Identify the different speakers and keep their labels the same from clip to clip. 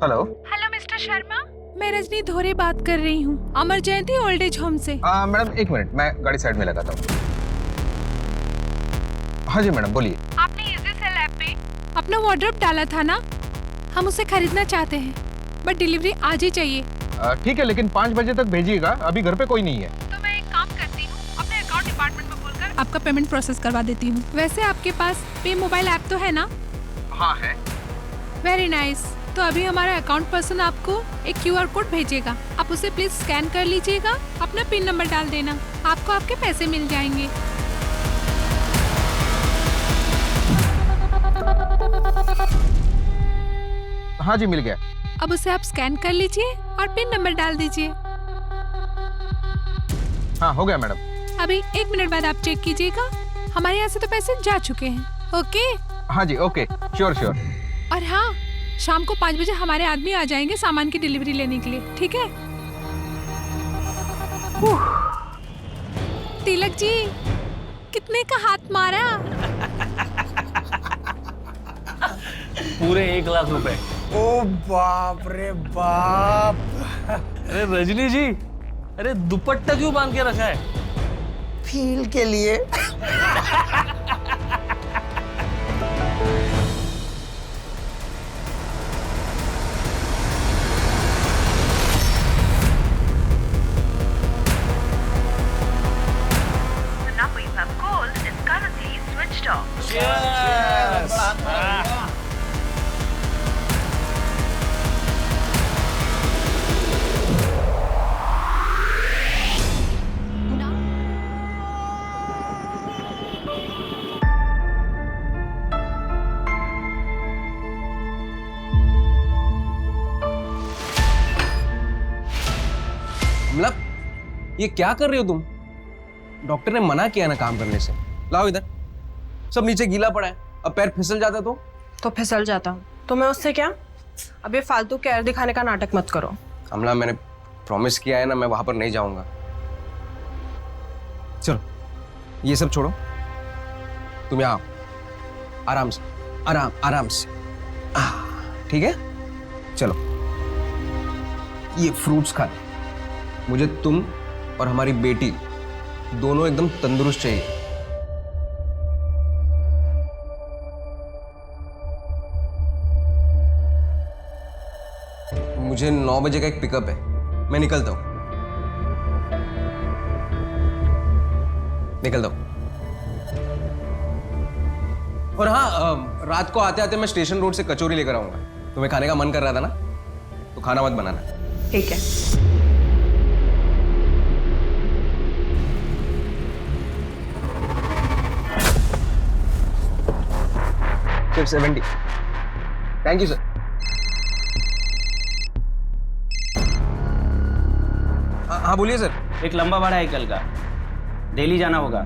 Speaker 1: Hello
Speaker 2: hello mister Sharma, मैं रजनी धोरे बात कर रही हूँ, अमर जयंती ओल्ड एज होम से।
Speaker 1: मैडम एक मिनट, मैं गाड़ी साइड में लगाता हूँ। हाँ जी मैडम बोलिए।
Speaker 2: आपने इजी सेल ऐप पे अपना वार्डरोब डाला था ना, हम उसे खरीदना चाहते हैं बट डिलीवरी आज ही चाहिए।
Speaker 1: ठीक है, लेकिन 5 बजे तक भेजिएगा, अभी घर पे कोई नहीं है।
Speaker 2: तो मैं एक काम करती हूँ, अपने अकाउंट डिपार्टमेंट में बोलकर आपका पेमेंट प्रोसेस करवा देती हूँ। वैसे आपके पास पे मोबाइल ऐप तो है ना?
Speaker 1: हाँ है।
Speaker 2: Very nice. तो अभी हमारा अकाउंट पर्सन आपको एक QR कोड भेजेगा, आप उसे प्लीज स्कैन कर लीजिएगा, अपना पिन नंबर डाल देना, आपको आपके पैसे मिल जाएंगे।
Speaker 1: हाँ जी मिल गया।
Speaker 2: अब उसे आप स्कैन कर लीजिए और पिन नंबर डाल दीजिए।
Speaker 1: हाँ हो गया मैडम।
Speaker 2: अभी 1 मिनट बाद आप चेक कीजिएगा, हमारे यहाँ से तो पैसे जा चुके हैं। ओके?
Speaker 1: हाँ जी ओके, श्योर श्योर।
Speaker 2: और हाँ, शाम को 5 बजे हमारे आदमी आ जाएंगे सामान की डिलीवरी लेने के लिए, ठीक है? तिलक जी, कितने का हाथ मारा?
Speaker 3: पूरे 1 लाख रुपए।
Speaker 4: ओ बाप रे बाप।
Speaker 3: अरे रजनी जी, अरे दुपट्टा क्यों बांध के रखा है?
Speaker 4: फील के लिए।
Speaker 5: मतलब ये क्या कर रही हो तुम? डॉक्टर ने मना किया ना काम करने से। लाओ इधर, सब नीचे गीला पड़ा है, अब पैर फिसल जाता तो
Speaker 6: फिसल जाता हूँ तो मैं उससे क्या? अब ये फालतू केयर दिखाने का नाटक मत करो।
Speaker 5: अमला, मैंने प्रॉमिस किया है ना, मैं वहां पर नहीं जाऊंगा। चलो ये सब छोड़ो, तुम यहाँ आओ, आराम से, आराम से। ठीक है, चलो ये फ्रूट्स खा लो। मुझे तुम और हमारी बेटी दोनों एकदम तंदुरुस्त चाहिए। मुझे 9 बजे का एक पिकअप है, मैं निकलता हूं। और हाँ, रात को आते आते मैं स्टेशन रोड से कचौरी लेकर आऊंगा। तुम्हें खाने का मन कर रहा था ना, तो खाना मत बनाना।
Speaker 6: ठीक है।
Speaker 5: सिर्फ 70। Thank you sir. हाँ बोलिए सर।
Speaker 7: एक लंबा भाड़ा है कल का, दिल्ली जाना होगा,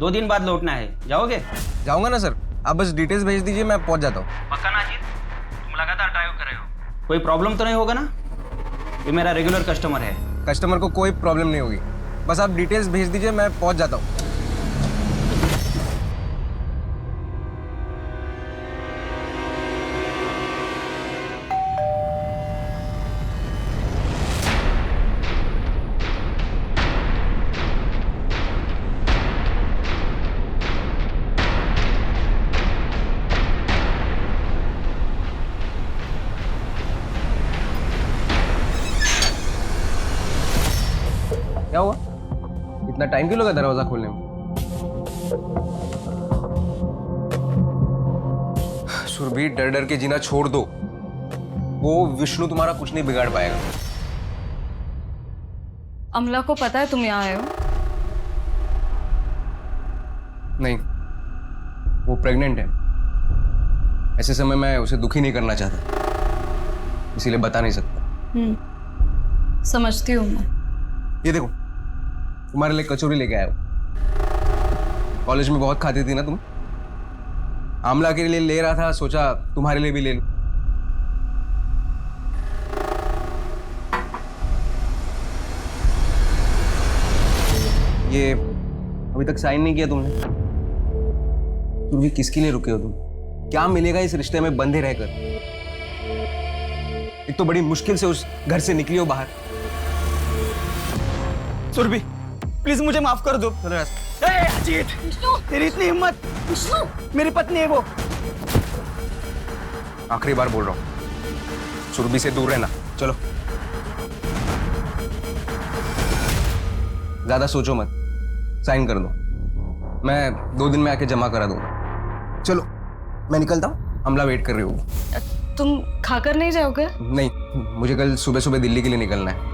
Speaker 7: 2 दिन बाद लौटना है, जाओगे?
Speaker 5: जाऊंगा ना सर, आप बस डिटेल्स भेज दीजिए, मैं पहुंच जाता हूँ।
Speaker 7: पक्का ना अजीत? तुम लगातार ड्राइव कर रहे हो, कोई प्रॉब्लम तो नहीं होगा ना? ये मेरा रेगुलर कस्टमर है।
Speaker 5: कस्टमर को कोई प्रॉब्लम नहीं होगी, बस आप डिटेल्स भेज दीजिए, मैं पहुंच जाता हूँ। क्या हुआ? इतना टाइम क्यों लगा दरवाजा खोलने में? सुरभि, डर डर के जीना छोड़ दो, वो विष्णु तुम्हारा कुछ नहीं बिगाड़ पाएगा।
Speaker 8: अमला को पता है तुम यहाँ आए हो?
Speaker 5: नहीं, वो प्रेग्नेंट है। ऐसे समय मैं उसे दुखी नहीं करना चाहता, इसीलिए बता नहीं सकता।
Speaker 8: समझती हूँ मैं।
Speaker 5: ये देखो, तुम्हारे लिए कचौरी लेके आया हूँ। कॉलेज में बहुत खाती थी ना तुम। आमला के लिए ले रहा था, सोचा तुम्हारे लिए भी ले लूं। ये अभी तक साइन नहीं किया तुमने। तुम भी किसके लिए रुके हो तुम? क्या मिलेगा इस रिश्ते में बंधे रहकर? एक तो बड़ी मुश्किल से उस घर से निकली हो बाहर।
Speaker 4: सुरभि प्लीज मुझे माफ कर दो। ए, अजीत तेरी इतनी हिम्मत, मेरी पत्नी है वो।
Speaker 5: आखिरी बार बोल रहा हूं, सुरभि से दूर रहना। चलो, ज्यादा सोचो मत, साइन कर दो, मैं 2 दिन में आके जमा करा दूंगा। चलो मैं निकलता हूँ, अमला वेट कर रही होगी।
Speaker 8: तुम खाकर नहीं जाओगे?
Speaker 5: नहीं, मुझे कल सुबह सुबह दिल्ली के लिए निकलना है।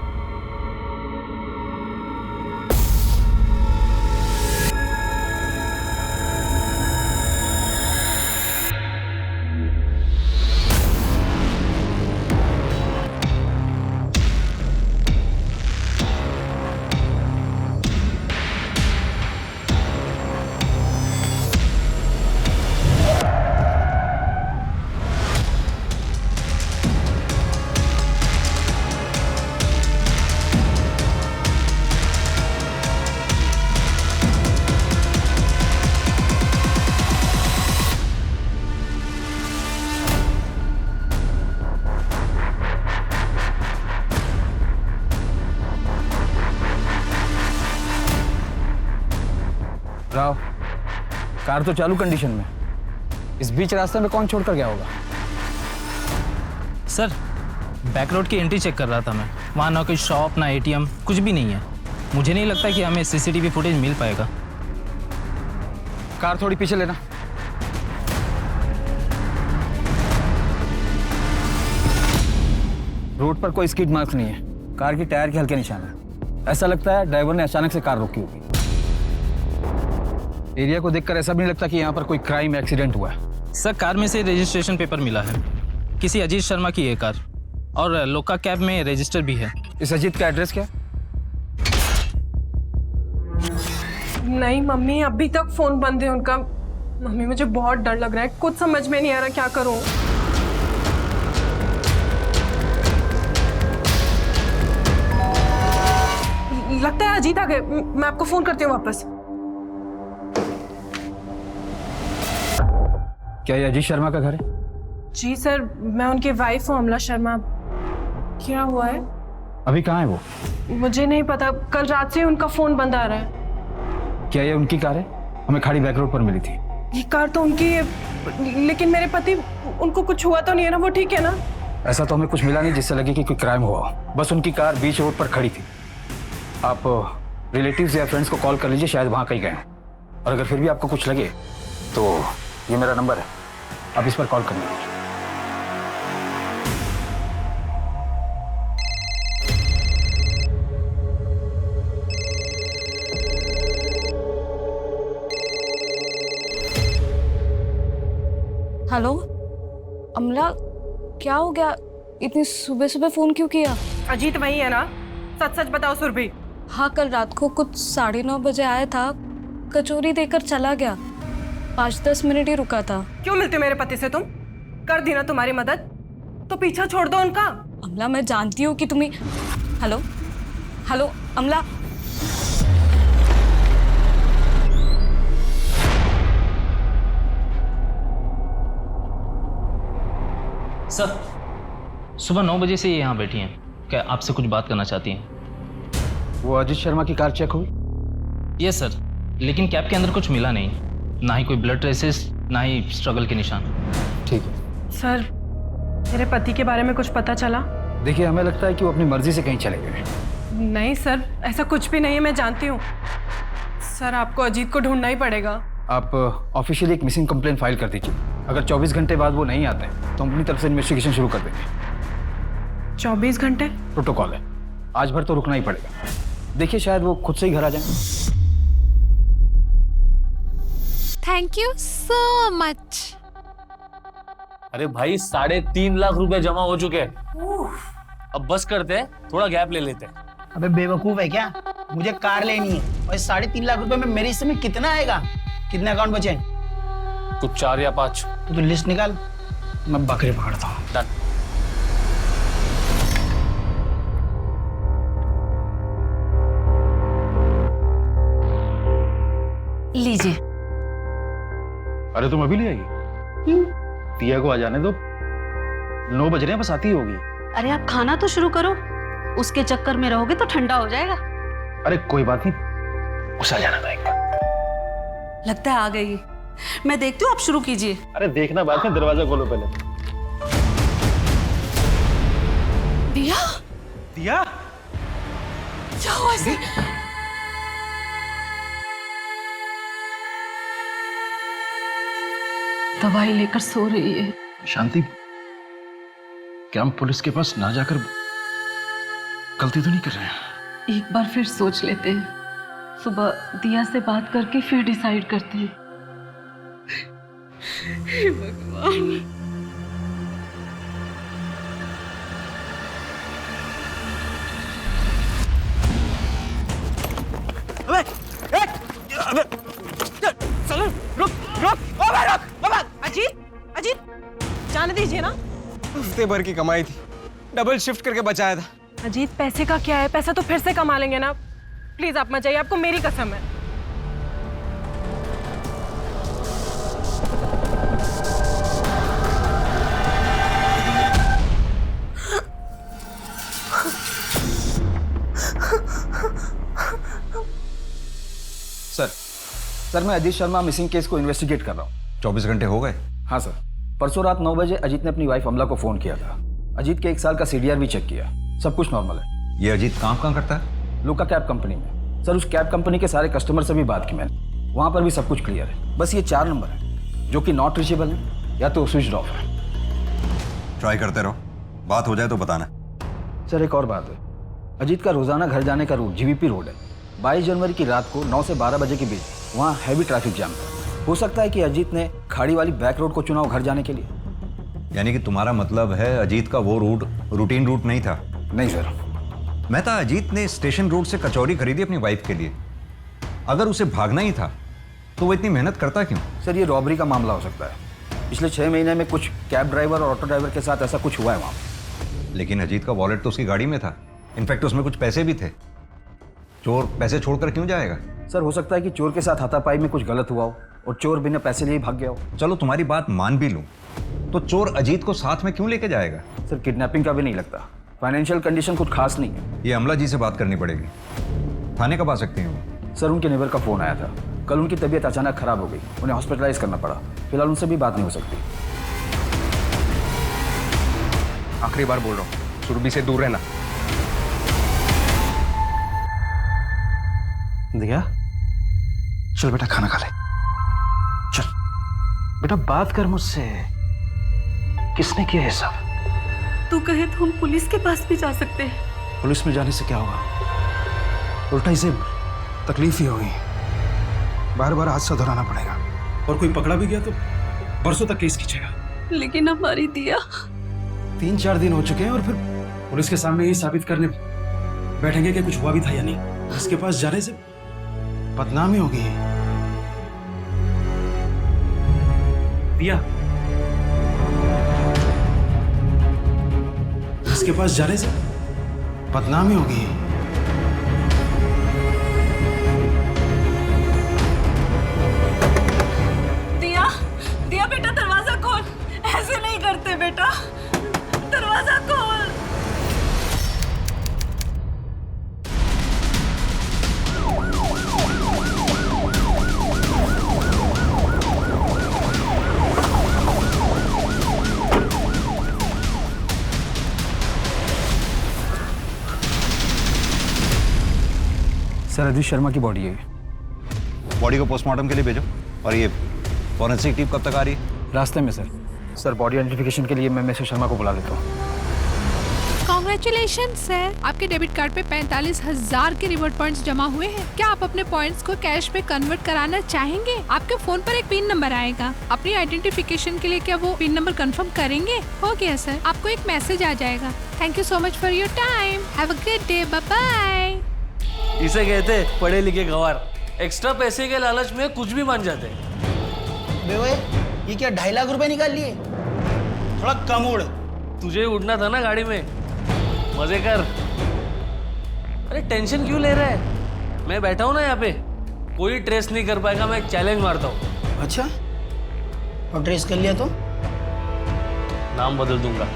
Speaker 9: राव, कार तो चालू कंडीशन में, इस बीच रास्ते में कौन छोड़कर गया होगा?
Speaker 3: सर, बैक रोड की एंट्री चेक कर रहा था मैं, वहाँ ना कोई शॉप ना एटीएम, कुछ भी नहीं है। मुझे नहीं लगता कि हमें सीसीटीवी फुटेज मिल पाएगा।
Speaker 9: कार थोड़ी पीछे लेना। रोड पर कोई स्किड मार्क्स नहीं है, कार की टायर के हल्के निशान है। ऐसा लगता है ड्राइवर ने अचानक से कार रोकी होगी। एरिया को देखकर ऐसा भी नहीं लगता कि यहाँ पर कोई क्राइम एक्सीडेंट हुआ है।
Speaker 3: सर, कार में से रजिस्ट्रेशन पेपर मिला है, किसी अजीत शर्मा की है कार, और लोका कैब में रजिस्टर भी है।
Speaker 9: इस अजीत का एड्रेस क्या?
Speaker 6: नहीं मम्मी, अभी तक फोन बंद है उनका। मम्मी मुझे बहुत डर लग रहा है, कुछ समझ में नहीं आ रहा क्या करूं। लगता है अजीत आ गए, मैं आपको फोन करती हूँ वापस।
Speaker 9: क्या ये अजीत शर्मा का घर है?
Speaker 6: जी सर, मैं उनकी वाइफ हूँ अमला शर्मा। क्या हुआ है?
Speaker 9: अभी कहाँ है वो?
Speaker 6: मुझे नहीं पता, कल रात से उनका फोन बंद आ रहा है।
Speaker 9: क्या ये उनकी कार है? हमें खाड़ी बैक रोड पर मिली थी।
Speaker 6: ये कार तो उनकी है, लेकिन मेरे पति, उनको कुछ हुआ तो नहीं है ना? वो ठीक है ना?
Speaker 9: ऐसा तो हमें कुछ मिला नहीं जिससे लगे कि कोई क्राइम हुआ हो। बस उनकी कार बीच रोड पर खड़ी थी। आप रिलेटिव्स या फ्रेंड्स को कॉल कर लीजिए, शायद वहाँ कहीं गए हों। और अगर फिर भी आपको कुछ लगे तो ये मेरा नंबर है, आप इस पर कॉल कर लीजिए।
Speaker 8: हेलो अमला, क्या हो गया? इतनी सुबह सुबह फोन क्यों किया?
Speaker 6: अजीत वही है ना? सच सच बताओ सुरभि।
Speaker 8: हाँ, कल रात को कुछ 9:30 बजे आया था, कचौरी देकर चला गया। 5-10 मिनट ही रुका था।
Speaker 6: क्यों मिलते हो मेरे पति से तुम? कर दी ना तुम्हारी मदद, तो पीछा छोड़ दो उनका।
Speaker 8: अमला, मैं जानती हूँ कि तुम्हें। हेलो हेलो अमला,
Speaker 3: सर, सुबह 9 बजे से ये यहाँ बैठी हैं, क्या आपसे कुछ बात करना चाहती हैं?
Speaker 9: वो अजीत शर्मा की कार चेक हुई?
Speaker 3: यस सर, लेकिन कैब के अंदर कुछ मिला नहीं, ना ही कोई ब्लड ट्रेसेस, ना ही स्ट्रगल के निशान।
Speaker 9: ठीक है
Speaker 6: सर, मेरे पति के बारे में कुछ पता चला?
Speaker 9: देखिए, हमें लगता है कि वो अपनी मर्जी से कहीं चले गए।
Speaker 6: नहीं सर, ऐसा कुछ भी नहीं है, मैं जानती हूँ। सर, आपको अजीत को ढूंढना ही पड़ेगा।
Speaker 9: आप ऑफिशियली एक मिसिंग कंप्लेंट फाइल कर दीजिए। अगर 24 घंटे बाद वो नहीं आते तो हम अपनी तरफ से इन्वेस्टिगेशन शुरू कर देंगे।
Speaker 6: 24 घंटे?
Speaker 9: प्रोटोकॉल है, आज भर तो रुकना ही पड़ेगा। देखिए, शायद वो खुद से ही घर आ जाए।
Speaker 2: Thank you so much.
Speaker 3: अरे भाई, 3.5 लाख रुपए जमा हो चुके हैं। अब बस करते हैं, थोड़ा गैप ले लेते हैं।
Speaker 4: अबे बेवकूफ है क्या? मुझे कार लेनी है और 3.5 लाख रुपए में मेरे हिस्से में कितना आएगा? कितने अकाउंट बचे?
Speaker 3: कुछ 4 या 5।
Speaker 4: तो लिस्ट निकाल, मैं बकरे पकड़ता हूँ।
Speaker 3: डन।
Speaker 8: लीजिए।
Speaker 9: अरे तुम अभी ले आएगी? टिया को आ जाने दो, 9 बज रहे हैं, बस आती होगी।
Speaker 10: अरे आप खाना तो शुरू करो, उसके चक्कर में रहोगे तो ठंडा हो जाएगा।
Speaker 9: अरे कोई बात नहीं, उस आ जाना था एक बार।
Speaker 10: लगता है आ गई। मैं देखती हूँ, आप शुरू कीजिए।
Speaker 1: अरे देखना बाद में, दरवाजा खोलो पहले।
Speaker 2: दिया
Speaker 4: दिया
Speaker 2: क्या हुआ इसे?
Speaker 6: दवाई लेकर सो रही है।
Speaker 9: शांति, क्या हम पुलिस के पास ना जाकर गलती तो नहीं कर रहे हैं?
Speaker 6: एक बार फिर सोच लेते हैं, सुबह दिया से बात करके फिर डिसाइड करते हैं। हे भगवान।
Speaker 4: अबे चलो, रुक रुक, ओए रुक।
Speaker 6: अजीत, अजीत, जाने दीजिए ना।
Speaker 5: हफ्ते भर की कमाई थी, डबल शिफ्ट करके बचाया था।
Speaker 6: अजीत, पैसे का क्या है, पैसा तो फिर से कमा लेंगे ना। प्लीज आप मत जाइए, आपको मेरी कसम है।
Speaker 9: सर मैं अजीत शर्मा मिसिंग केस को इन्वेस्टिगेट कर रहा हूँ।
Speaker 11: 24 घंटे हो गए?
Speaker 9: हाँ सर, परसों रात 9 बजे अजीत ने अपनी वाइफ अमला को फोन किया था। अजीत के 1 साल का CDR भी चेक किया, सब कुछ नॉर्मल है।
Speaker 11: ये अजीत काम कहाँ करता है?
Speaker 9: लुका कैब कंपनी में। सर उस कैब कंपनी के सारे कस्टमर से भी बात की मैंने, वहाँ पर भी सब कुछ क्लियर है। बस ये 4 नंबर है जो कि नॉट रीचेबल है या तो स्विच ऑफ है।
Speaker 11: ट्राई करते रहो, बात हो जाए तो बताना।
Speaker 9: सर एक और बात है, अजीत का रोजाना घर जाने का रूट GVP रोड है। 22 जनवरी की रात को 9 से 12 बजे के बीच वहाँ हैवी ट्रैफिक जैम था। हो सकता है कि अजीत ने खाड़ी वाली बैक रोड को चुना हो घर जाने के लिए।
Speaker 11: यानी कि तुम्हारा मतलब है अजीत का वो रूट रूटीन रूट नहीं था?
Speaker 9: नहीं सर।
Speaker 11: मैं था अजीत ने स्टेशन रोड से कचौरी खरीदी अपनी वाइफ के लिए। अगर उसे भागना ही था तो वो इतनी मेहनत करता क्यों?
Speaker 9: सर ये रॉबरी का मामला हो सकता है। पिछले 6 महीने में कुछ कैब ड्राइवर और ऑटो ड्राइवर के साथ ऐसा कुछ हुआ है वहाँ।
Speaker 11: लेकिन अजीत का वॉलेट तो उसकी गाड़ी में था, इनफैक्ट उसमें कुछ पैसे भी थे। चोर पैसे छोड़कर क्यों जाएगा?
Speaker 9: सर हो सकता है कि चोर के साथ हाथापाई में कुछ गलत हुआ हो और चोर बिना पैसे लिए भाग गया हो।
Speaker 11: चलो तुम्हारी बात मान भी लूं, तो चोर अजीत को साथ में क्यों लेके जाएगा?
Speaker 9: सर किडनैपिंग का भी नहीं लगता, फाइनेंशियल कंडीशन कुछ खास नहीं है।
Speaker 11: ये अमला जी से बात करनी पड़ेगी। थाने कब आ सकती हैं?
Speaker 9: सर उनके नेबर का फोन आया था, कल उनकी तबीयत अचानक खराब हो गई, उन्हें हॉस्पिटलाइज करना पड़ा। फिलहाल उनसे भी बात नहीं हो सकती।
Speaker 5: आखिरी बार बोल रहा हूँ, सुरभि से दूर रहना।
Speaker 9: दिया चल बेटा खाना खा ले, चल बेटा बात कर मुझसे, किसने किया ये सब?
Speaker 10: तू कहे तो हम पुलिस के पास भी जा सकते हैं।
Speaker 9: पुलिस में जाने से क्या होगा, उल्टा इसे तकलीफ ही होगी। बार बार हादसा दोहराना पड़ेगा और कोई पकड़ा भी गया तो बरसों तक केस खींचेगा।
Speaker 10: लेकिन हमारी दिया
Speaker 9: 3-4 दिन हो चुके हैं और फिर पुलिस के सामने यही साबित करने बैठेंगे कि कुछ हुआ भी था या नहीं। इसके पास जाने से बदनामी होगी। दिया इसके पास जाने से बदनामी होगी।
Speaker 10: दिया, दिया बेटा दरवाजा खोल, ऐसे नहीं करते बेटा, दरवाजा खोल।
Speaker 9: सर अजीत शर्मा की बॉडी है।
Speaker 11: बॉडी को पोस्टमार्टम के लिए भेजो। और ये फॉरेंसिक टीम कब तक आ रही है?
Speaker 9: रास्ते में सर। सर बॉडी आइडेंटिफिकेशन के लिए मैं मिसेस शर्मा को बुला लेता हूँ।
Speaker 2: कॉन्ग्रेचुलेशन सर, आपके डेबिट कार्ड पे 45,000 के रिवॉर्ड पॉइंट्स जमा हुए हैं। क्या आप अपने पॉइंट्स को कैश में कन्वर्ट कराना चाहेंगे? आपके फोन पर एक पिन नंबर आएगा, अपनी आइडेंटिफिकेशन के लिए क्या वो पिन नंबर कंफर्म करेंगे? हो गया सर, आपको एक मैसेज आ जाएगा। Thank you so much for your time, have a great day, bye bye.
Speaker 3: इसे कहते पढ़े लिखे गंवार, एक्स्ट्रा पैसे के लालच में कुछ भी मान जाते हैं।
Speaker 4: बेवे ये क्या 2.5 लाख रुपए निकाल लिए? थोड़ा कम उड़।
Speaker 3: तुझे उड़ना था ना गाड़ी में, मजे कर। अरे टेंशन क्यों ले रहा है? मैं बैठा हूं ना यहाँ पे, कोई ट्रेस नहीं कर पाएगा। मैं चैलेंज मारता हूँ।
Speaker 4: अच्छा, और ट्रेस कर लिया तो
Speaker 3: नाम बदल दूंगा।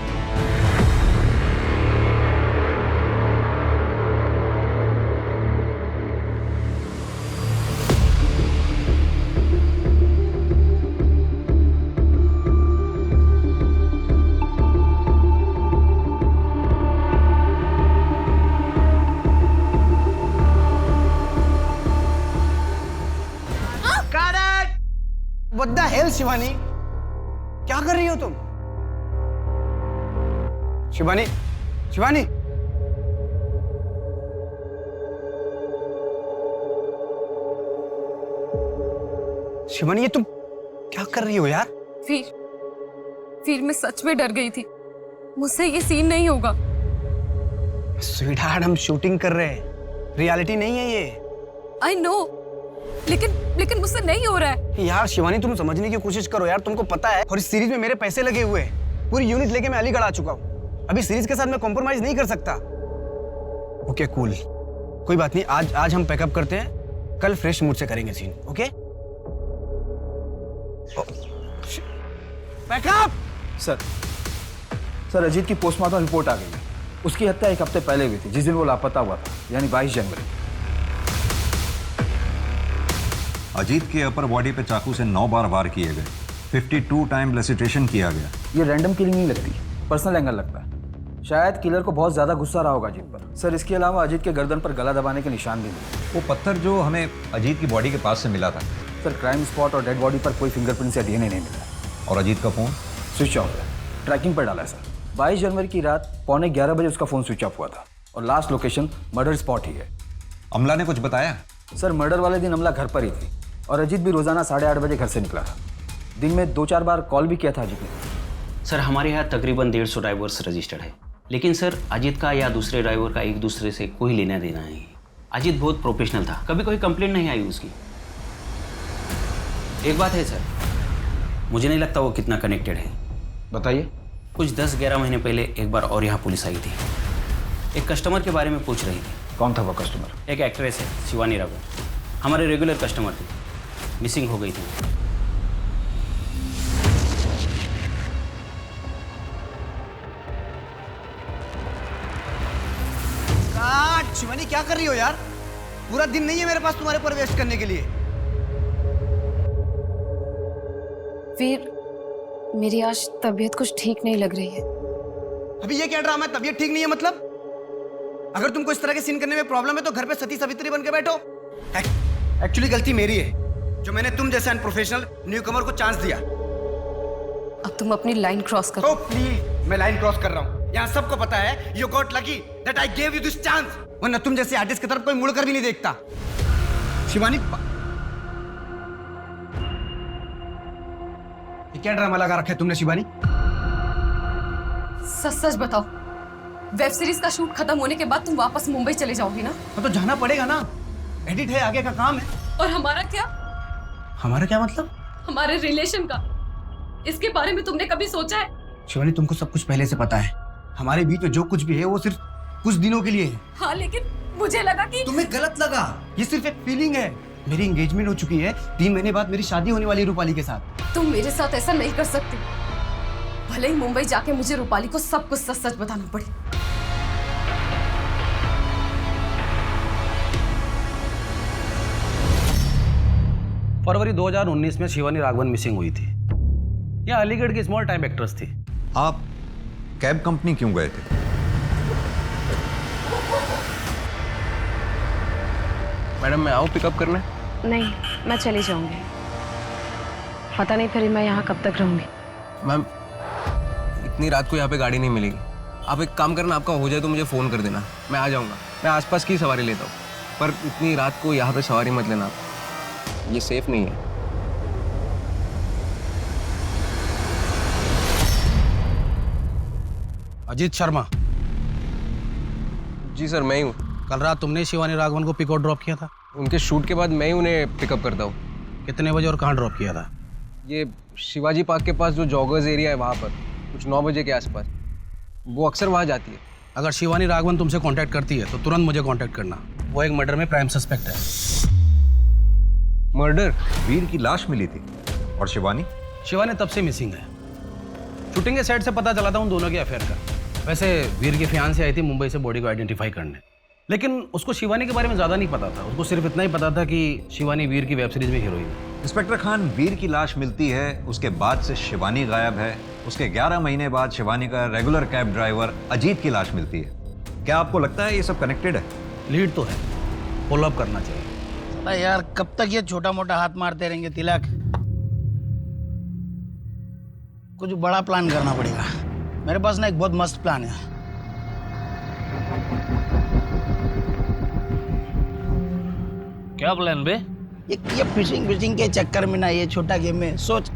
Speaker 4: What the hell, Shivani? क्या कर रही हो तुम? शिवानी, शिवानी, शिवानी, ये तुम क्या कर रही हो यार?
Speaker 6: वीर मैं सच में डर गई थी। मुझसे ये सीन नहीं होगा।
Speaker 4: स्वीटहार्ट, हम शूटिंग कर रहे हैं, रियलिटी नहीं है ये।
Speaker 6: आई नो, लेकिन मुझसे नहीं हो रहा है।
Speaker 4: यार शिवानी, तुम समझने की कोशिश करो यार, तुमको पता है और इस सीरीज में मेरे पैसे लगे हुए हैं। पूरी यूनिट लेके मैं अलीगढ़ आ चुका हूँ। अभी सीरीज के साथ मैं कॉम्प्रोमाइज नहीं कर सकता। ओके कूल, कोई बात नहीं, आज हम पैकअप करते हैं, कल फ्रेश मूड से करेंगे scene. Okay pack up.
Speaker 9: Sir Ajit की पोस्टमार्टम रिपोर्ट आ गई है। उसकी हत्या 1 हफ्ते पहले हुई थी, जिस दिन वो लापता हुआ था, यानी 22 जनवरी।
Speaker 11: अजीत के अपर बॉडी पे चाकू से 9 बार वार किए गए, 52 टाइम लेसिटेशन किया गया।
Speaker 9: ये रैंडम किलिंग नहीं लगती, पर्सनल एंगल लगता है। शायद किलर को बहुत ज्यादा गुस्सा रहा होगा अजीत पर। सर इसके अलावा अजीत के गर्दन पर गला दबाने के निशान भी मिले।
Speaker 11: वो पत्थर जो हमें अजीत की बॉडी के पास से मिला था।
Speaker 9: सर क्राइम स्पॉट और डेड बॉडी पर कोई फिंगरप्रिंट्स या डीएनए नहीं मिला।
Speaker 11: और अजीत का फोन
Speaker 9: स्विच ऑफ है, ट्रैकिंग पर डाला है सर। 22 जनवरी की रात 11:15 बजे उसका फोन स्विच ऑफ हुआ था और लास्ट लोकेशन मर्डर स्पॉट ही है।
Speaker 11: अमला ने कुछ बताया?
Speaker 9: सर मर्डर वाले दिन अमला घर पर ही थी और अजीत भी रोजाना 8:30 बजे घर से निकला था। दिन में 2-4 बार कॉल भी किया था अजीत ने।
Speaker 7: सर हमारे यहाँ तकरीबन 150 ड्राइवर्स रजिस्टर्ड है, लेकिन सर अजीत का या दूसरे ड्राइवर का एक दूसरे से कोई लेना देना नहीं है। अजीत बहुत प्रोफेशनल था, कभी कोई कंप्लेंट नहीं आई उसकी। एक बात है सर, मुझे नहीं लगता वो कितना कनेक्टेड है।
Speaker 9: बताइए।
Speaker 7: कुछ 10-11 महीने पहले एक बार और यहाँ पुलिस आई थी, एक कस्टमर के बारे में पूछ रही थी।
Speaker 9: कौन था वो कस्टमर?
Speaker 7: एक एक्ट्रेस है शिवानी राघवन, हमारे रेगुलर कस्टमर थी, मिसिंग हो गई थी।
Speaker 4: शिवानी क्या कर रही हो यार? पूरा दिन नहीं है मेरे पास तुम्हारे पर वेस्ट करने के लिए।
Speaker 8: वीर, मेरी आज तबीयत कुछ ठीक नहीं लग रही है।
Speaker 4: अभी ये क्या ड्रामा है? तबीयत ठीक नहीं है मतलब? अगर तुमको इस तरह के सीन करने में प्रॉब्लम है तो घर पे सती सावित्री बन के बैठो। एक्चुअली गलती मेरी है, जो मैंने तुम जैसे अनप्रोफेशनल न्यूकमर को चांस दिया।
Speaker 8: अब तुम अपनी लाइन क्रॉस करो।
Speaker 4: Oh, प्लीज, मैं लाइन क्रॉस कर रहा हूँ। यहाँ सबको पता है you got lucky that I gave you this chance, वरना तुम जैसे आर्टिस्ट की तरफ कोई मुड़कर भी नहीं देखता। शिवानी, ये क्या ड्रामा लगा रखा है तुमने शिवानी?
Speaker 8: सच सच बताओ, वेब सीरीज का शूट खत्म होने के बाद तुम वापस मुंबई चले जाओगी ना?
Speaker 4: तो जाना पड़ेगा ना, एडिट है, आगे का काम है।
Speaker 8: और हमारा क्या?
Speaker 4: हमारा क्या मतलब?
Speaker 8: हमारे रिलेशन का, इसके बारे में तुमने कभी सोचा है?
Speaker 4: शिवानी, तुमको सब कुछ पहले से पता है। हमारे बीच में जो कुछ भी है वो सिर्फ कुछ दिनों के लिए है।
Speaker 8: हाँ, लेकिन मुझे लगा कि
Speaker 4: तुम्हें गलत लगा। ये सिर्फ एक फीलिंग है। मेरी एंगेजमेंट हो चुकी है, 3 महीने बाद मेरी शादी होने वाली है रूपाली के साथ।
Speaker 8: तुम मेरे साथ ऐसा नहीं कर सकती। भले ही मुंबई जाके मुझे रूपाली को सब कुछ सच सच बताना पड़े।
Speaker 12: फरवरी 2019 में शिवानी राघवन मिसिंग हुई थी। यह अलीगढ़ की स्मॉल टाइम एक्ट्रेस थी।
Speaker 11: आप कैब कंपनी क्यों गए थे?
Speaker 5: मैडम मैं आऊँ पिकअप करने?
Speaker 8: नहीं, मैं चली जाऊंगी। पता नहीं फिर मैं यहाँ कब तक रहूंगी।
Speaker 5: मैम इतनी रात को यहाँ पे गाड़ी नहीं मिलेगी। आप एक काम करना, आपका हो जाए तो मुझे फ़ोन कर देना, मैं आ जाऊँगा। मैं आसपास की सवारी लेता हूँ, पर इतनी रात को यहाँ पे सवारी मत लेना, ये सेफ नहीं है।
Speaker 12: अजीत शर्मा।
Speaker 5: जी सर, मैं ही हूँ।
Speaker 12: कल रात तुमने शिवानी राघवन को पिक और ड्रॉप किया था?
Speaker 5: उनके शूट के बाद मैं ही उन्हें पिकअप करता हूँ।
Speaker 12: कितने बजे और कहाँ ड्रॉप किया था?
Speaker 5: ये शिवाजी पार्क के पास जो जॉगर्स एरिया है वहाँ पर, कुछ 9 बजे के आसपास। वो अक्सर वहाँ जाती है।
Speaker 12: अगर शिवानी राघवन तुमसे कांटेक्ट करती है तो तुरंत मुझे कांटेक्ट करना। वो एक मर्डर में प्राइम सस्पेक्ट है।
Speaker 5: मर्डर?
Speaker 11: वीर की लाश मिली थी। और शिवानी?
Speaker 12: शिवानी तब से मिसिंग है। शूटिंग के सेट से पता चला था उन दोनों के अफेयर का। वैसे वीर की फियांसे आई थी मुंबई से बॉडी को आइडेंटिफाई करने, लेकिन उसको शिवानी के बारे में ज़्यादा नहीं पता था। उसको सिर्फ इतना ही पता था कि शिवानी वीर की वेब सीरीज में हीरोइन है।
Speaker 11: इंस्पेक्टर खान, वीर की लाश मिलती है, उसके बाद से शिवानी गायब है। उसके 11 महीने बाद शिवानी का रेगुलर कैब ड्राइवर अजीत की लाश मिलती है। क्या आपको लगता है ये सब कनेक्टेड है?
Speaker 12: लीड तो है, फॉलो अप करना चाहिए।
Speaker 13: अरे यार कब तक ये छोटा मोटा हाथ मारते रहेंगे तिलक? कुछ बड़ा प्लान करना पड़ेगा। मेरे पास ना एक बहुत मस्त प्लान है।
Speaker 3: क्या प्लान बे?
Speaker 13: ये फिशिंग के चक्कर में ना, ये छोटा गेम में सोच,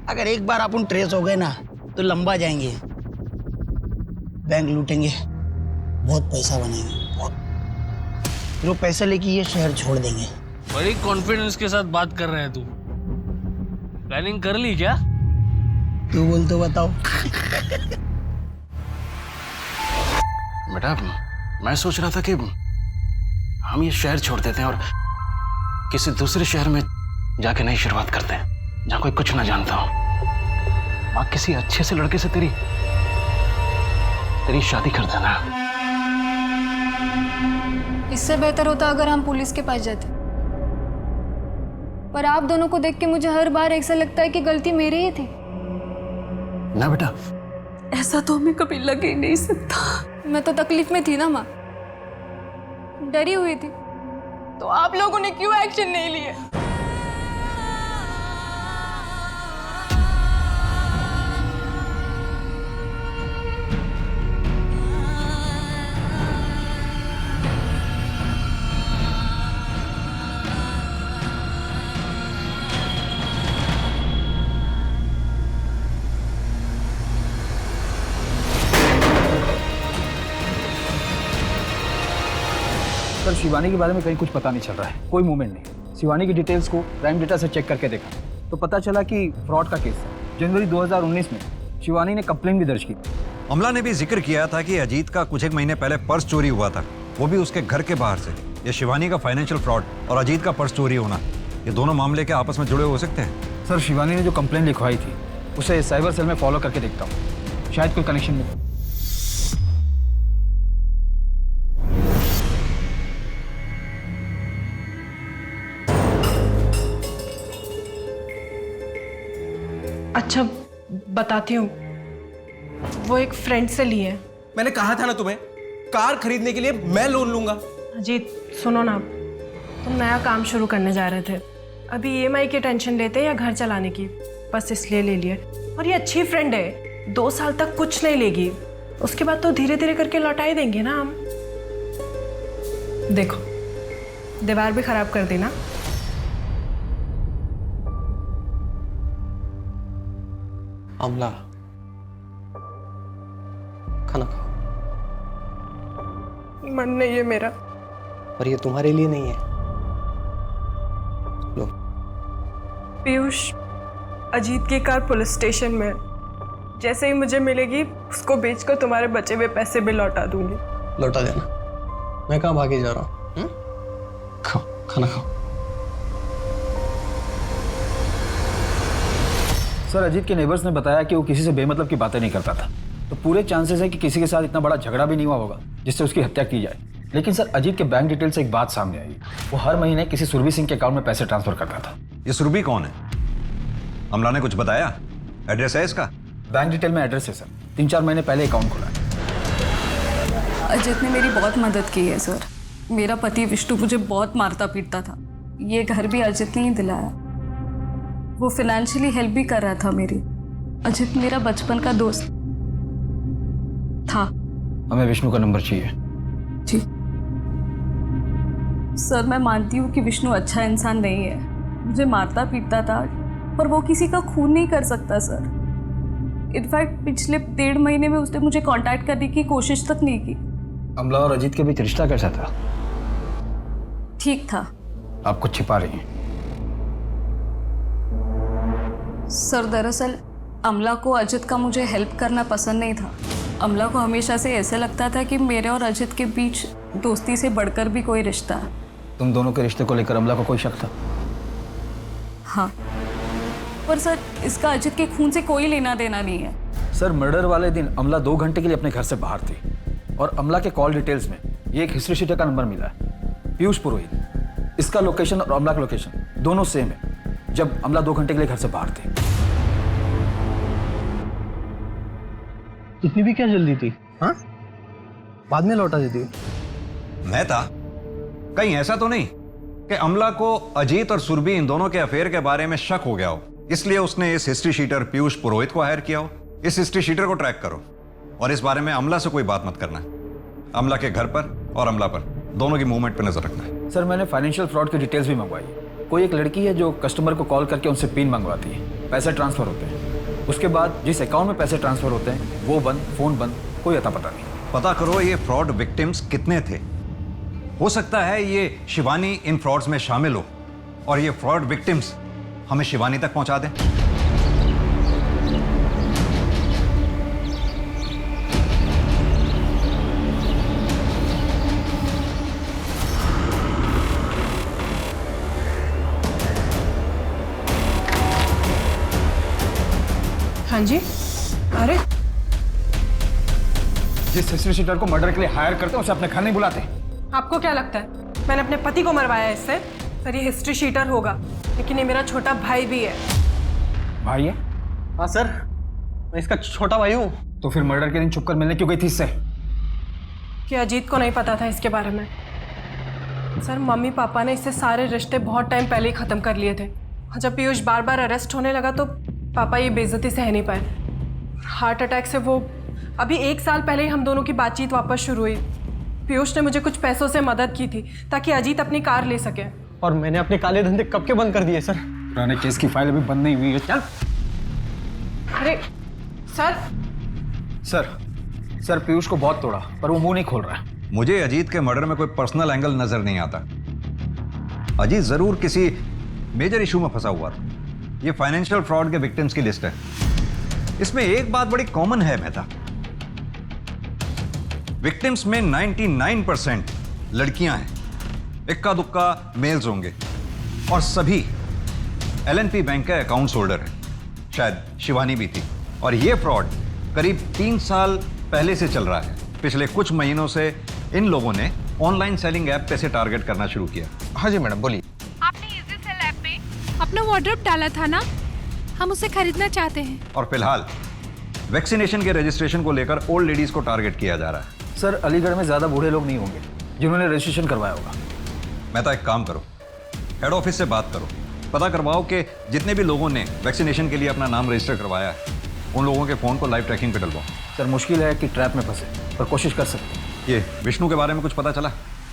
Speaker 13: अगर एक बार अपन ट्रेस हो गए ना तो लंबा जाएंगे, बैंक लूटेंगे, बहुत पैसा बनाएंगे, बहुत। फिर वो पैसा लेके ये शहर छोड़ देंगे।
Speaker 3: बड़ी कॉन्फिडेंस के साथ बात कर रहे हैं तू। प्लानिंग कर ली क्या?
Speaker 13: तू बोल तो बताओ।
Speaker 9: बेटा, मैं सोच रहा था कि हम ये शहर छोड़ देते हैं और किसी दूसरे शहर में जाके नई शुरुआत करते हैं, जहाँ कोई कुछ ना जानता हो। वहाँ किसी अच्छे से लड़के से तेरी शादी कर देना।
Speaker 8: इससे बेहतर होता अगर हम पुलिस के पास जाते, पर आप दोनों को देख के मुझे हर बार ऐसा लगता है कि गलती मेरी ही थी।
Speaker 9: ना बेटा,
Speaker 10: ऐसा तो हमें कभी लग ही नहीं सकता।
Speaker 8: मैं तो तकलीफ में थी ना माँ, डरी हुई थी।
Speaker 10: तो आप लोगों ने क्यों एक्शन नहीं लिए?
Speaker 9: सर, शिवानी के बारे में कहीं कुछ पता नहीं चल रहा है, कोई मूवमेंट नहीं। शिवानी की डिटेल्स को क्राइम डेटा से चेक करके देखा तो पता चला कि फ्रॉड का केस है। जनवरी 2019 में शिवानी ने कंप्लेंट भी दर्ज की।
Speaker 11: अमला ने भी जिक्र किया था कि अजीत का कुछ एक महीने पहले पर्स चोरी हुआ था, वो भी उसके घर के बाहर से। ये शिवानी का फाइनेंशियल फ्रॉड और अजीत का पर्स चोरी होना, ये दोनों मामले के आपस में जुड़े हो सकते हैं।
Speaker 9: सर, शिवानी ने जो कंप्लेंट लिखवाई थी उसे साइबर सेल में फॉलो करके देखता हूँ, शायद कोई कनेक्शन मिले।
Speaker 6: अच्छा, बताती हूँ, वो एक फ्रेंड से लिए।
Speaker 5: मैंने कहा था ना तुम्हें, कार खरीदने के लिए मैं लोन लूंगा।
Speaker 6: अजीत सुनो ना, तुम नया काम शुरू करने जा रहे थे, अभी EMI की टेंशन लेते या घर चलाने की, बस इसलिए ले लिए। और ये अच्छी फ्रेंड है, 2 साल तक कुछ नहीं लेगी, उसके बाद तो धीरे धीरे करके लौटा ही देंगे ना हम। देखो, दीवार भी खराब कर देना।
Speaker 5: अमला, खाना खाओ।
Speaker 6: मन नहीं है मेरा।
Speaker 5: और ये तुम्हारे लिए नहीं है। लो।
Speaker 6: पीयूष, अजीत की कार पुलिस स्टेशन में, जैसे ही मुझे मिलेगी उसको बेचकर तुम्हारे बचे हुए पैसे भी लौटा दूंगी।
Speaker 5: लौटा देना, मैं कहाँ भागे जा रहा हूँ। खाओ, खाना खाओ।
Speaker 9: सर, अजीत के नेबर्स ने बताया कि वो किसी से बेमतलब की बातें नहीं करता था, तो पूरे चांसेस है कि किसी के साथ इतना बड़ा झगड़ा भी नहीं हुआ होगा जिससे उसकी हत्या की जाए। लेकिन सर, अजीत के बैंक डिटेल से एक बात सामने आई, वो हर महीने किसी सुरभि सिंह के अकाउंट में पैसे ट्रांसफर करता था।
Speaker 11: ये सुरभि कौन है? अमला ने कुछ बताया? एड्रेस है इसका?
Speaker 9: बैंक डिटेल में एड्रेस है सर, 3-4 महीने पहले अकाउंट खुला है।
Speaker 8: अजीत ने मेरी बहुत मदद की है सर। मेरा पति विष्णु मुझे बहुत मारता पीटता था, ये घर भी अजीत ने ही दिलाया। वो फाइनेंशियली हेल्प भी कर रहा था मेरी। अजीत मेरा बचपन का दोस्त था।
Speaker 9: हमें विष्णु का नंबर चाहिए।
Speaker 8: जी सर, मैं मानती हूँ कि विष्णु अच्छा इंसान नहीं है, मुझे मारता पीटता था, पर वो किसी का खून नहीं कर सकता सर। इनफैक्ट पिछले 1.5 महीने में उसने मुझे कांटेक्ट करने की कोशिश तक नहीं की।
Speaker 9: अमला और अजीत के बीच रिश्ता कैसा था?
Speaker 8: ठीक था।
Speaker 9: आप कुछ छिपा रही हैं।
Speaker 8: सर, दरअसल अमला को अजित का मुझे हेल्प करना पसंद नहीं था। अमला को हमेशा से ऐसे लगता था कि मेरे और अजित के बीच दोस्ती से बढ़कर भी कोई रिश्ता है।
Speaker 9: तुम दोनों के रिश्ते को लेकर अमला को कोई शक था?
Speaker 8: हाँ, पर सर इसका अजित के खून से कोई लेना देना नहीं है।
Speaker 9: सर, मर्डर वाले दिन अमला 2 घंटे के लिए अपने घर से बाहर थी और अमला के कॉल डिटेल्स में ये एक हिस्ट्री शीटर का नंबर मिला है, पीयूष पुरोहित। इसका लोकेशन और अमला का लोकेशन दोनों सेम है, जब अमला 2 घंटे के लिए घर से बाहर थी।
Speaker 5: इतनी भी क्या जल्दी थी? हाँ, बाद में लौटा देती।
Speaker 11: मैं था? कहीं ऐसा तो नहीं कि अमला को अजीत और सुरभि इन दोनों के अफेयर के बारे में शक हो गया हो? इसलिए उसने इस हिस्ट्री शीटर पीयूष पुरोहित को हायर किया हो। इस हिस्ट्री शीटर को ट्रैक करो और इस बारे में अमला से कोई बात मत करना। अमला के घर पर और अमला पर दोनों की मूवमेंट पर नजर रखना।
Speaker 9: सर मैंने फाइनेंशियल फ्रॉड की डिटेल्स भी मंगवाई है। कोई एक लड़की है जो कस्टमर को कॉल करके उनसे पिन मंगवाती है, पैसे ट्रांसफर होते हैं, उसके बाद जिस अकाउंट में पैसे ट्रांसफर होते हैं वो बंद, फोन बंद, कोई अता पता नहीं।
Speaker 11: पता करो ये फ्रॉड विक्टिम्स कितने थे। हो सकता है ये शिवानी इन फ्रॉड्स में शामिल हो और ये फ्रॉड विक्टिम्स हमें शिवानी तक पहुंचा दें।
Speaker 6: हाँ जी। अरे
Speaker 9: जिस हिस्ट्री शीटर को मर्डर के लिए हायर करते हैं उसे अपने घर नहीं बुलाते।
Speaker 6: आपको क्या लगता है मैंने अपने पति को मरवाया इससे? सर ये हिस्ट्री शीटर होगा, लेकिन ये मेरा छोटा भाई भी है।
Speaker 9: भाई है?
Speaker 1: हाँ सर, मैं इसका छोटा भाई हूँ।
Speaker 9: तो फिर मर्डर के दिन छुपकर मिलने क्यों गई थी इससे?
Speaker 6: कि अजीत को नहीं पता था इसके बारे में। सर मम्मी पापा ने इससे सारे रिश्ते बहुत टाइम पहले ही ख़त्म कर लिए थे। जब पीयूष बार बार अरेस्ट होने लगा तो पापा ये बेइज्जती सह नहीं पाए। हार्ट अटैक से वो अभी 1 साल पहले ही हम दोनों की बातचीत वापस शुरू हुई। पीयूष ने मुझे कुछ पैसों से मदद की थी ताकि अजीत अपनी कार ले सके।
Speaker 1: और मैंने अपने काले धंधे कब के बंद कर दिए सर।
Speaker 9: पुराने केस की फाइल अभी बंद नहीं हुई है। चल।
Speaker 6: अरे सर
Speaker 9: सर पीयूष को बहुत तोड़ा पर वो मुंह नहीं खोल रहा है।
Speaker 11: मुझे अजीत के मर्डर में कोई पर्सनल एंगल नजर नहीं आता। अजीत जरूर किसी मेजर इशू में फंसा हुआ था। ये फाइनेंशियल फ्रॉड के विक्टिम्स की लिस्ट है। इसमें एक बात बड़ी कॉमन है मेहता, विक्टिम्स में 99% लड़कियां हैं, इक्का दुक्का मेल्स होंगे और सभी एलएनपी बैंक का अकाउंट होल्डर है। शायद शिवानी भी थी। और ये फ्रॉड करीब 3 साल पहले से चल रहा है। पिछले कुछ महीनों से इन लोगों ने ऑनलाइन सेलिंग ऐप पे से टारगेट करना शुरू किया।
Speaker 1: हाँ जी मैडम बोलिए।
Speaker 2: आपने इजी सेल ऐप पे अपना वार्डरोब डाला था ना, हम उसे खरीदना चाहते हैं।
Speaker 11: और फिलहाल वैक्सीनेशन के रजिस्ट्रेशन को लेकर ओल्ड लेडीज को टारगेट किया जा रहा है।
Speaker 9: सर अलीगढ़ में ज्यादा बूढ़े लोग नहीं होंगे जिन्होंने रजिस्ट्रेशन करवाया होगा।
Speaker 11: मैं तो एक काम करो, हेड ऑफिस से बात करो, पता करवाओ कि जितने भी लोगों ने वैक्सीनेशन के लिए अपना नाम रजिस्टर करवाया है उन लोगों के फोन को लाइव ट्रैकिंग पे डलवाओ।
Speaker 9: सर मुश्किल है कि ट्रैप में फंसे, पर कोशिश कर सकते हैं।
Speaker 11: ये विष्णु के बारे में कुछ पता चला?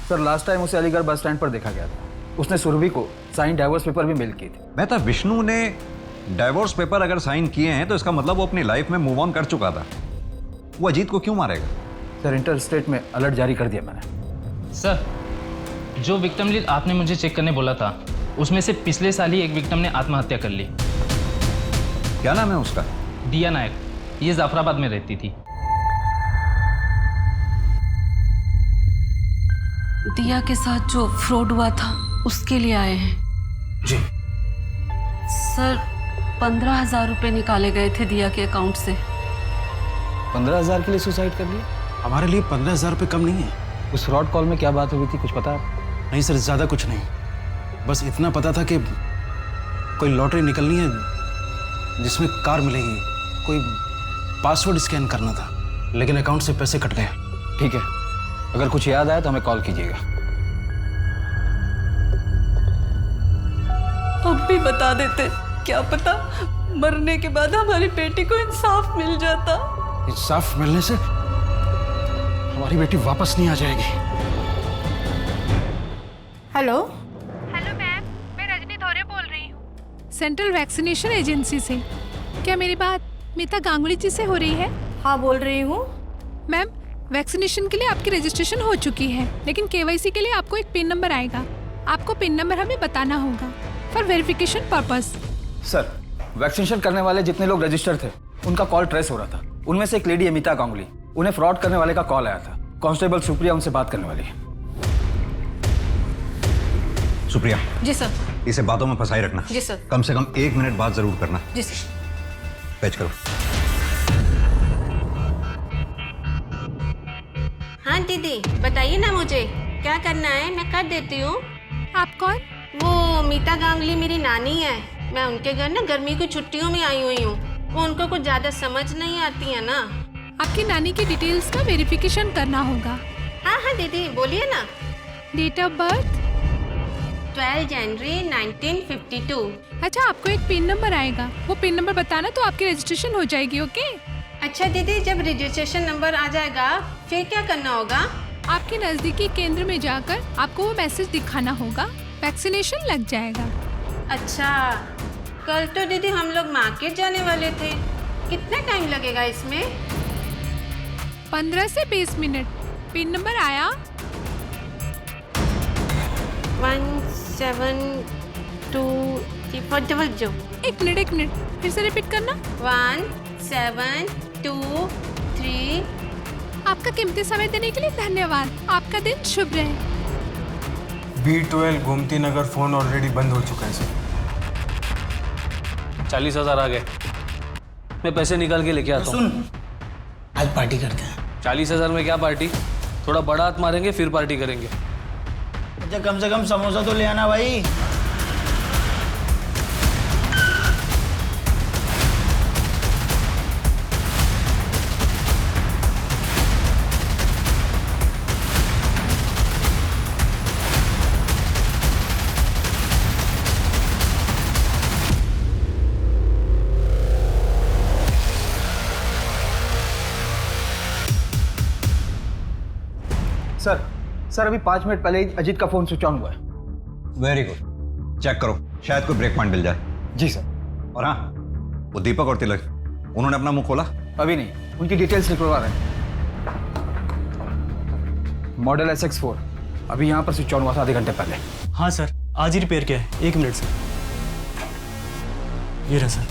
Speaker 9: सर लास्ट टाइम उसे अलीगढ़ बस स्टैंड पर देखा गया था। उसने सुरभि को साइन डाइवोर्स पेपर भी मेल किए थे।
Speaker 11: मैं तो विष्णु ने डाइवोर्स पेपर अगर साइन किए हैं तो इसका मतलब वो अपनी लाइफ में मूव ऑन कर चुका था। वो अजीत को क्यों मारेगा?
Speaker 9: सर इंटर स्टेट में अलर्ट जारी कर दिया मैंने।
Speaker 14: सर जो विक्टिम लिस्ट आपने मुझे चेक करने बोला था उसमें से पिछले साल ही एक विक्टिम ने आत्महत्या कर ली।
Speaker 11: क्या नाम है उसका?
Speaker 14: दिया नायक। ये जाफराबाद में रहती थी।
Speaker 10: दिया के साथ जो फ्रॉड हुआ था उसके लिए आए हैं।
Speaker 12: जी
Speaker 10: सर 15,000 रुपए निकाले गए थे दिया के अकाउंट से।
Speaker 9: 15,000 के लिए सुसाइड कर लिया?
Speaker 12: हमारे लिए 15,000 रुपये कम नहीं है।
Speaker 9: उस फ्रॉड कॉल में क्या बात हुई थी, कुछ पता है?
Speaker 12: नहीं सर, ज़्यादा कुछ नहीं, बस इतना पता था कि कोई लॉटरी निकलनी है जिसमें कार मिलेगी, कोई पासवर्ड स्कैन करना था, लेकिन अकाउंट से पैसे कट गए।
Speaker 9: ठीक है, अगर कुछ याद आया तो हमें कॉल कीजिएगा।
Speaker 10: अब भी बता देते, क्या पता मरने के बाद हमारी बेटी को इंसाफ मिल जाता।
Speaker 12: इंसाफ मिलने से हमारी बेटी वापस नहीं आ जाएगी।
Speaker 6: हेलो
Speaker 2: मैम, मैं रजनी धोरे बोल रही हूँ, सेंट्रल वैक्सीनेशन एजेंसी से। क्या मेरी बात मीता गांगुली जी से हो रही है?
Speaker 6: हाँ बोल रही हूँ।
Speaker 2: मैम, वैक्सीनेशन के लिए आपकी रजिस्ट्रेशन हो चुकी है, लेकिन केवाईसी के लिए आपको एक पिन नंबर आएगा। आपको पिन नंबर हमें बताना होगा for verification purpose.
Speaker 9: Sir vaccination करने वाले जितने लोग रजिस्टर थे उनका कॉल ट्रेस हो रहा था। उनमें से एक लेडी है मीता गांगुली, उन्हें फ्रॉड करने वाले का कॉल आया था। कांस्टेबल सुप्रिया उनसे बात करने वाली है।
Speaker 11: सुप्रिया।
Speaker 6: जी सर।
Speaker 11: इसे बातों में फंसाई रखना।
Speaker 6: जी सर।
Speaker 11: कम से कम 1 मिनट बाद जरूर करना।
Speaker 6: जी सर।
Speaker 11: पैच करो।
Speaker 15: हाँ दीदी बताइए ना, मुझे क्या करना है, मैं कर देती हूँ।
Speaker 2: आप कौन?
Speaker 15: वो मीता गांगुली मेरी नानी है। मैं उनके घर ना गर्मी की छुट्टियों में आई हुई हूँ। वो उनको कुछ ज्यादा समझ नहीं आती है ना।
Speaker 2: आपकी नानी की डिटेल्स का वेरिफिकेशन करना होगा।
Speaker 15: हाँ हाँ दीदी बोलिए ना।
Speaker 2: डेट ऑफ बर्थ,
Speaker 15: 12 जनवरी 1952।
Speaker 2: अच्छा, आपको एक पिन नंबर आएगा, वो पिन नंबर बताना तो आपकी रजिस्ट्रेशन हो जाएगी। ओके?
Speaker 15: अच्छा दीदी, जब रजिस्ट्रेशन नंबर आ जाएगा फिर क्या करना होगा?
Speaker 2: आपके नजदीकी केंद्र में जाकर आपको वो मैसेज दिखाना होगा, वैक्सीनेशन लग जाएगा।
Speaker 15: अच्छा, कल तो दीदी हम लोग मार्केट जाने वाले थे, कितना टाइम लगेगा इसमें?
Speaker 2: 15 से 20 मिनट। पिन नंबर आया?
Speaker 15: 172400।
Speaker 2: एक मिनट, फिर से रिपीट करना।
Speaker 15: 1723।
Speaker 2: आपका कीमती समय देने के लिए धन्यवाद। आपका दिन शुभ रहे।
Speaker 16: B12 Gomti Nagar phone already बंद हो चुका है सर।
Speaker 3: 40,000 आ गए, मैं पैसे निकाल के लेके आता हूँ।
Speaker 13: सुन, आज पार्टी करते हैं।
Speaker 3: 40,000 में क्या पार्टी? थोड़ा बड़ा हाथ मारेंगे फिर पार्टी करेंगे।
Speaker 13: अच्छा, कम से कम समोसा तो ले आना भाई।
Speaker 9: सर अभी 5 मिनट पहले ही अजीत का फोन स्विच ऑन हुआ है।
Speaker 11: वेरी गुड, चेक करो, शायद कोई ब्रेक पॉइंट मिल जाए।
Speaker 9: जी सर।
Speaker 11: और हाँ, वो दीपक और तिलक, उन्होंने अपना मुंह खोला?
Speaker 9: अभी नहीं, उनकी डिटेल्स निकलवा रहे हैं। मॉडल SX4 अभी यहाँ पर स्विच ऑन हुआ था आधे घंटे पहले।
Speaker 16: हाँ सर, आज ही रिपेयर किया है। 1 मिनट सर। ये रहा सर।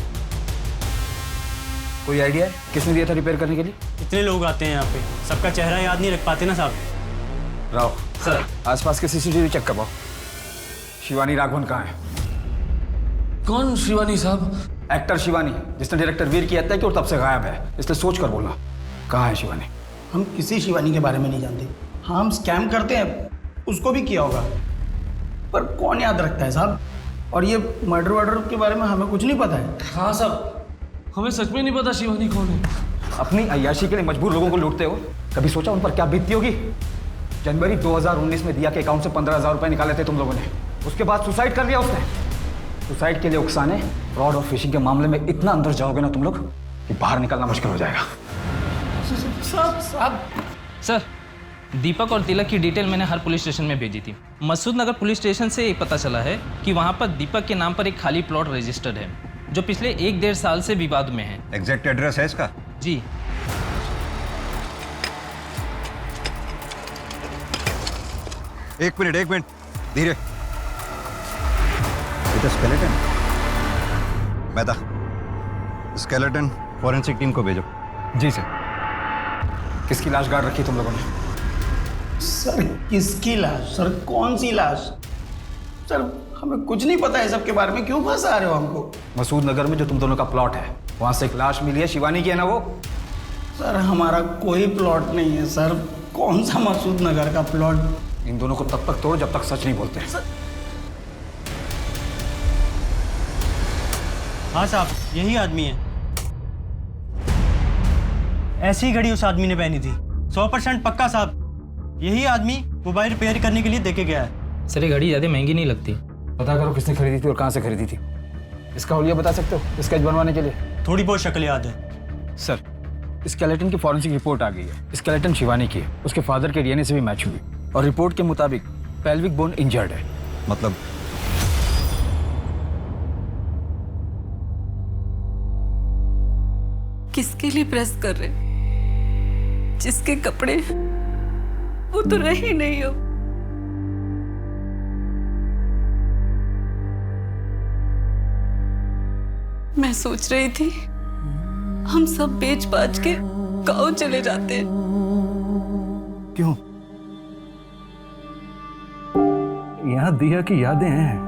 Speaker 9: कोई आइडिया है किसने दिया था रिपेयर करने के लिए?
Speaker 16: इतने लोग आते हैं यहाँ पे, सबका चेहरा याद नहीं रख पाते ना साहब।
Speaker 9: राव सर, आसपास के CCTV चेक करवाओ। शिवानी राघवन कहाँ है?
Speaker 3: कौन शिवानी साहब?
Speaker 9: एक्टर शिवानी, जिसने डायरेक्टर वीर की हत्या की और तब से गायब है, इसलिए सोच कर बोला। कहाँ है शिवानी?
Speaker 13: हम किसी शिवानी के बारे में नहीं जानते। हाँ, हम स्कैम करते हैं, उसको भी किया होगा, पर कौन याद रखता है साहब। और ये मर्डर के बारे में हमें कुछ नहीं पता है।
Speaker 3: हाँ साहब, हमें सच में नहीं पता शिवानी कौन है।
Speaker 9: अपनी अय्याशी के लिए मजबूर लोगों को लूटते हो, कभी सोचा उन पर क्या बीतती होगी? जनवरी 2019 में दिया के अकाउंट से 15,000 रुपए निकाले थे तुम लोगों ने, उसके बाद सुसाइड कर लिया उसने। सुसाइड के लिए उकसाने, फ्रॉड और फिशिंग के मामले में इतना अंदर जाओगे ना तुम लोग कि बाहर निकलना मुश्किल हो जाएगा।
Speaker 14: सर, दीपक और तिलक की डिटेल मैंने हर पुलिस स्टेशन में भेजी थी। मसूद नगर पुलिस स्टेशन से ये पता चला है कि वहाँ पर दीपक के नाम पर एक खाली प्लॉट रजिस्टर्ड है, जो पिछले 1-1.5 साल से विवाद में है।
Speaker 11: एग्जैक्ट एड्रेस है इसका?
Speaker 14: जी।
Speaker 11: एक मिनट, धीरे। ये तो स्केलेटन। मैदा, स्केलेटन फॉरेंसिक टीम को भेजो।
Speaker 9: जी सर। किसकी लाश गाड़ रखी तुम लोगों ने?
Speaker 13: सर, किसकी लाश? सर, कौन सी लाश? सर, हमें कुछ नहीं पता है सबके बारे में, क्यों फंसा रहे हो हमको?
Speaker 9: मसूद नगर में जो तुम दोनों का प्लॉट है, वहां से एक लाश मिली है, शिवानी की है ना वो?
Speaker 13: सर, हमारा कोई प्लॉट नहीं है सर। कौन सा मसूद नगर का प्लॉट?
Speaker 9: इन दोनों को तब तक तोड़ो जब तक सच नहीं बोलते।
Speaker 16: हाँ साहब, यही आदमी है। ऐसी ही घड़ी उस आदमी ने पहनी थी, 100% पक्का साहब। यही आदमी मोबाइल रिपेयर करने के लिए देके गया है।
Speaker 14: सर, ये घड़ी ज़्यादा महंगी नहीं लगती।
Speaker 9: पता करो किसने खरीदी थी और कहाँ से खरीदी थी। इसका हुलिया बता सकते हो स्केच बनवाने के लिए?
Speaker 16: थोड़ी बहुत शक्ल याद है
Speaker 9: सर। स्केलेटन की फॉरेंसिक रिपोर्ट आ गई है। स्केलेटन शिवानी की है, उसके फादर के DNA से भी मैच हुई और रिपोर्ट के मुताबिक पेल्विक बोन इंजर्ड है।
Speaker 11: मतलब?
Speaker 8: किसके लिए प्रेस कर रहे? जिसके कपड़े वो तो रही नहीं हो। मैं सोच रही थी हम सब बेच बाच के गाँव चले जाते हैं।
Speaker 9: क्यों? यहाँ दिया की यादें हैं।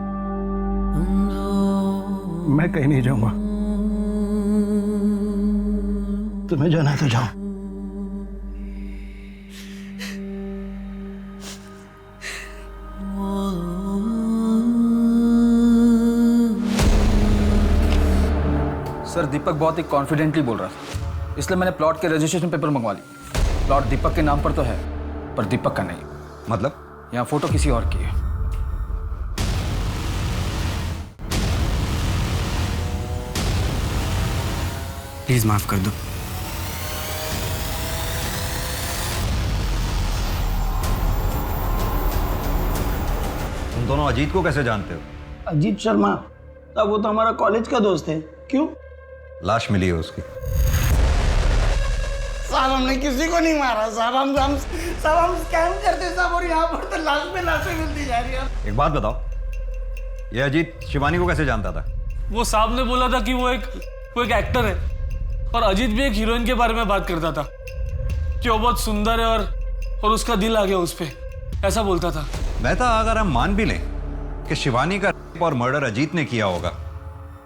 Speaker 9: मैं कहीं नहीं जाऊंगा।
Speaker 13: तुम्हें जाना है तो जाओ।
Speaker 9: सर, दीपक बहुत ही कॉन्फिडेंटली बोल रहा था, इसलिए मैंने प्लॉट के रजिस्ट्रेशन पेपर मंगवा लिए। प्लॉट दीपक के नाम पर तो है, पर दीपक का नहीं।
Speaker 11: मतलब?
Speaker 9: यहाँ फोटो किसी और की है।
Speaker 4: प्लीज माफ कर दो।
Speaker 11: तुम दोनों अजीत को कैसे जानते हो?
Speaker 13: अजीत शर्मा, तब वो तो हमारा कॉलेज का दोस्त है। क्यों?
Speaker 11: लाश मिली है उसकी।
Speaker 13: साहब हमने किसी को नहीं मारा साहब, हम स्कैम करते साहब, और यहाँ पर तो लाश पे लाशें मिलती जा रही है।
Speaker 11: एक बात बताओ, ये अजीत शिवानी को कैसे जानता था?
Speaker 3: वो साहब ने बोला था कि वो एक एक्टर है, और अजीत भी एक हीरोइन के बारे में बात करता था कि वो बहुत सुंदर है और उसका दिल आ गया उस पे, ऐसा बोलता था।
Speaker 11: मेहता, अगर हम मान भी लें कि शिवानी का रेप और मर्डर अजीत ने किया होगा,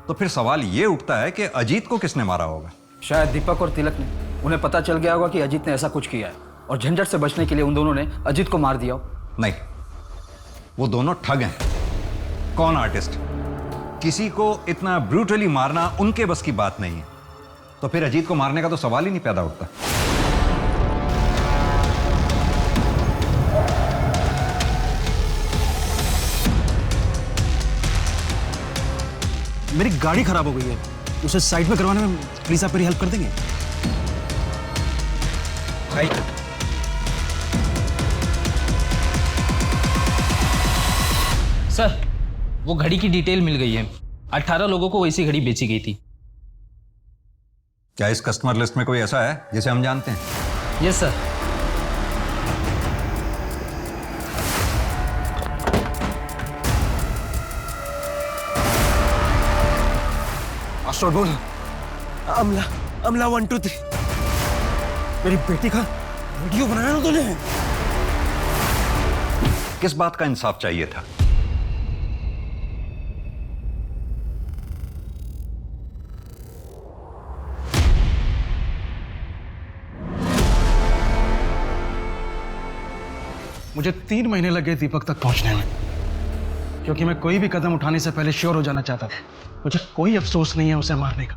Speaker 11: तो फिर सवाल ये उठता है कि अजीत को किसने मारा होगा?
Speaker 9: शायद दीपक और तिलक ने, उन्हें पता चल गया होगा कि अजीत ने ऐसा कुछ किया है, और झंझट से बचने के लिए उन दोनों ने अजीत को मार दिया हो।
Speaker 11: नहीं, वो दोनों ठग हैं। कौन आर्टिस्ट? किसी को इतना ब्रूटली मारना उनके बस की बात नहीं है, तो फिर अजीत को मारने का तो सवाल ही नहीं पैदा होता।
Speaker 4: मेरी गाड़ी खराब हो गई है, उसे साइड में करवाने में प्लीज आप मेरी हेल्प कर देंगे?
Speaker 14: सर, वो घड़ी की डिटेल मिल गई है। 18 लोगों को वैसी घड़ी बेची गई थी।
Speaker 11: क्या इस कस्टमर लिस्ट में कोई ऐसा है जिसे हम जानते हैं?
Speaker 14: Yes sir.
Speaker 4: आश्रय बोल। अमला 1 2 3। मेरी बेटी का वीडियो बनाया ना तूने?
Speaker 11: किस बात का इंसाफ चाहिए था?
Speaker 12: मुझे 3 महीने लगे दीपक तक पहुंचने में, क्योंकि मैं कोई भी कदम उठाने से पहले श्योर हो जाना चाहता था। मुझे कोई अफसोस नहीं है उसे मारने का,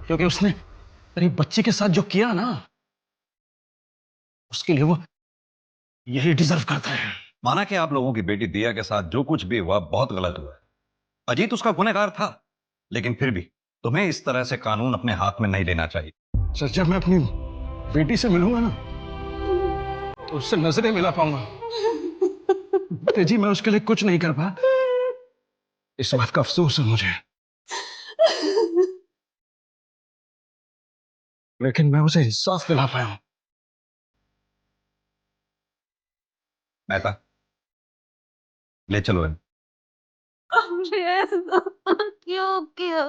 Speaker 12: क्योंकि उसने मेरी बच्ची के साथ जो किया ना, उसके लिए वो यही डिजर्व करता है।
Speaker 11: माना कि आप लोगों की बेटी दिया के साथ जो कुछ भी हुआ बहुत गलत हुआ। अजीत उसका गुनहगार था, लेकिन फिर भी तुम्हें इस तरह से कानून अपने हाथ में नहीं लेना चाहिए।
Speaker 12: सर, जब मैं अपनी बेटी से मिलूंगा ना, तो उससे नजरें मिला पाऊंगा। जी, मैं उसके लिए कुछ नहीं कर पाया, इस बात का अफसोस है मुझे, लेकिन मैं उसे इंसाफ दिला पाया हूं।
Speaker 11: मेहता, ले चलो।
Speaker 10: क्यों किया?